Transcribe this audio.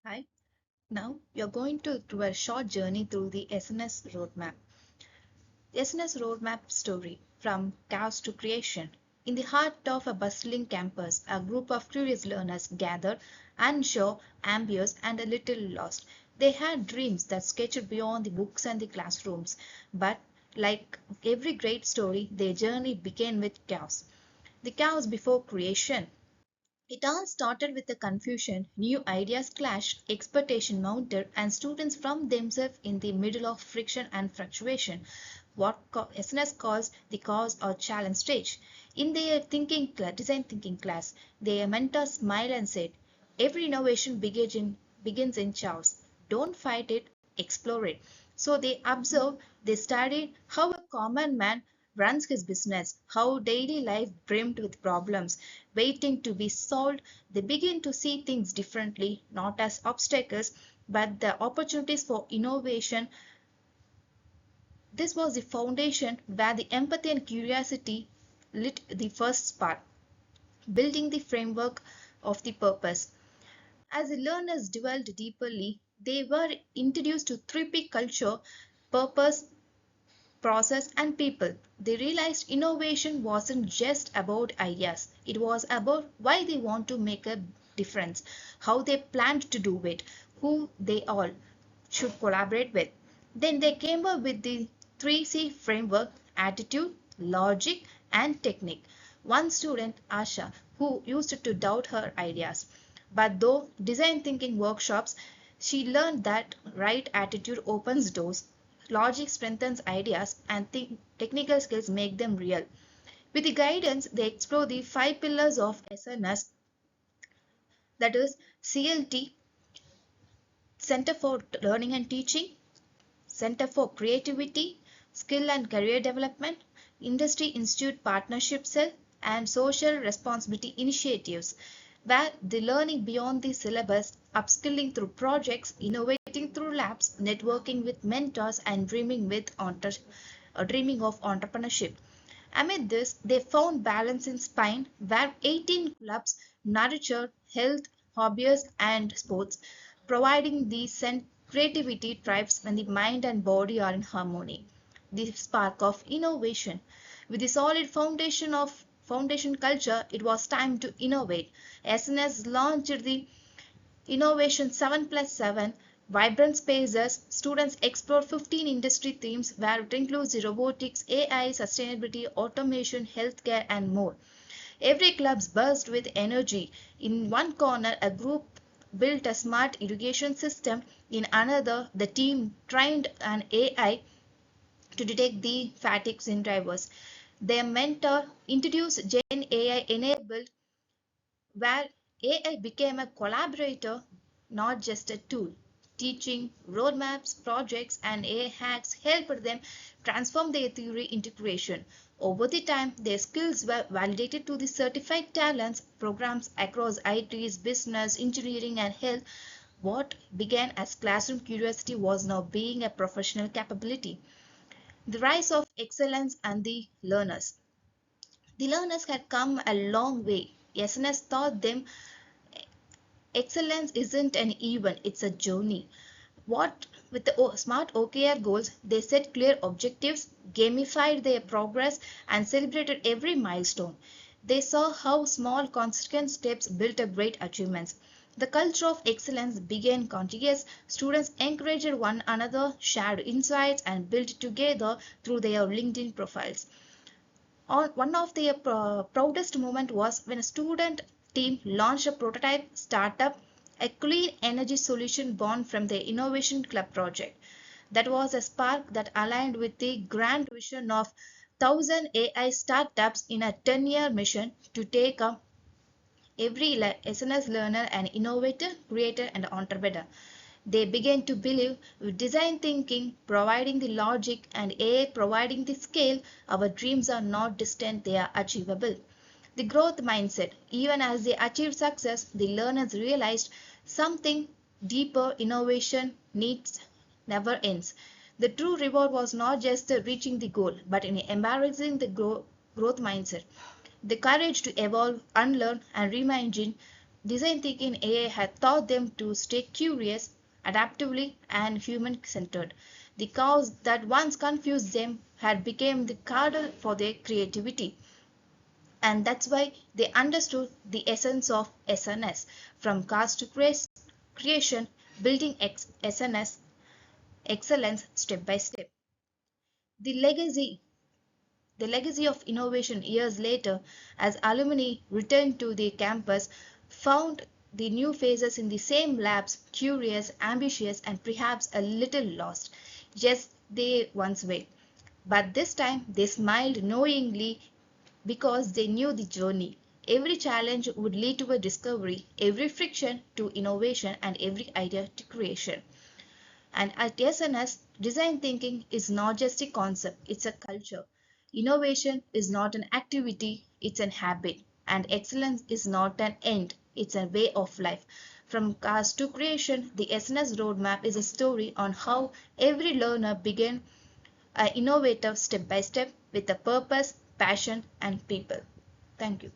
Hi, now you're going to do a short journey through the SNS Roadmap. The SNS Roadmap Story from chaos to creation. In the heart of a bustling campus, a group of curious learners gathered, unsure, ambitious, and a little lost. They had dreams that sketched beyond the books and the classrooms, but like every great story, their journey began with chaos. The chaos before creation. It all started with the confusion, new ideas clashed, expectation mounted, and students found themselves in the middle of friction and fluctuation, what SNS calls the cause or challenge stage. In their design thinking class, their mentor smiled and said, every innovation begins in chaos. Don't fight it, explore it. So they observed, they studied how a common man runs his business, how daily life brimmed with problems waiting to be solved. They begin to see things differently, not as obstacles, but the opportunities for innovation. This was the foundation where the empathy and curiosity lit the first spark, building the framework of the purpose. As the learners dwelled deeply, they were introduced to 3P culture, purpose, process, and people. They realized innovation wasn't just about ideas, it was about why they want to make a difference, how they planned to do it, who they all should collaborate with. Then they came up with the 3C framework: attitude, logic, and technique. One student, Asha, who used to doubt her ideas, but though design thinking workshops, she learned that right attitude opens doors, logic strengthens ideas, and technical skills make them real. With the guidance, they explore the five pillars of SNS, that is CLT, Center for Learning and Teaching, Center for Creativity, Skill and Career Development, Industry Institute Partnership Cell, and Social Responsibility Initiatives, where the learning beyond the syllabus, upskilling through projects, innovating through labs, networking with mentors, and dreaming of entrepreneurship. Amid this, they found balance in Spain, where 18 clubs nurture health, hobbies, and sports, providing the creativity thrives when the mind and body are in harmony. The spark of innovation. With the solid foundation culture, it was time to innovate. SNS launched the Innovation 7+7, vibrant spaces. Students explore 15 industry themes where it includes the robotics, AI, sustainability, automation, healthcare, and more. Every club buzzed with energy. In one corner, a group built a smart irrigation system. In another, the team trained an AI to detect the fatigues in drivers. Their mentor introduced Gen AI enabled, where AI became a collaborator, not just a tool. Teaching, roadmaps, projects, and AI hacks helped them transform their theory into creation. Over the time, their skills were validated to the certified talents programs across ITs, business, engineering, and health. What began as classroom curiosity was now being a professional capability. The rise of excellence and the learners. The learners had come a long way. SNS taught them excellence isn't an event, it's a journey. What with the smart OKR goals, they set clear objectives, gamified their progress, and celebrated every milestone. They saw how small, consistent steps built up great achievements. The culture of excellence began contagious. Students encouraged one another, shared insights, and built together through their LinkedIn profiles. One of their proudest moments was when a student team launched a prototype startup, a clean energy solution born from their innovation club project. That was a spark that aligned with the grand vision of 1,000 AI startups in a 10-year mission to take up every SNS learner an innovator, creator, and entrepreneur. They began to believe with design thinking providing the logic and AI providing the scale, our dreams are not distant, they are achievable. The growth mindset. Even as they achieved success, the learners realized something deeper: innovation needs never ends. The true reward was not just reaching the goal, but in embarrassing the growth mindset. The courage to evolve, unlearn, and reimagine Design thinking AI had taught them to stay curious, adaptively, and human-centered. The chaos that once confused them had become the kernel for their creativity. And that's why they understood the essence of SNS, from cars to creation, building SNS excellence step by step. The legacy The legacy of innovation years later, as alumni returned to the campus, found the new faces in the same labs, curious, ambitious, and perhaps a little lost. Yes, they once were. But this time they smiled knowingly because they knew the journey. Every challenge would lead to a discovery, every friction to innovation, and every idea to creation. And at SNS, design thinking is not just a concept, it's a culture. Innovation is not an activity, it's an habit. And excellence is not an end, it's a way of life. From cars to creation, the SNS roadmap is a story on how every learner began an innovative step by step with a purpose, passion, and people. Thank you.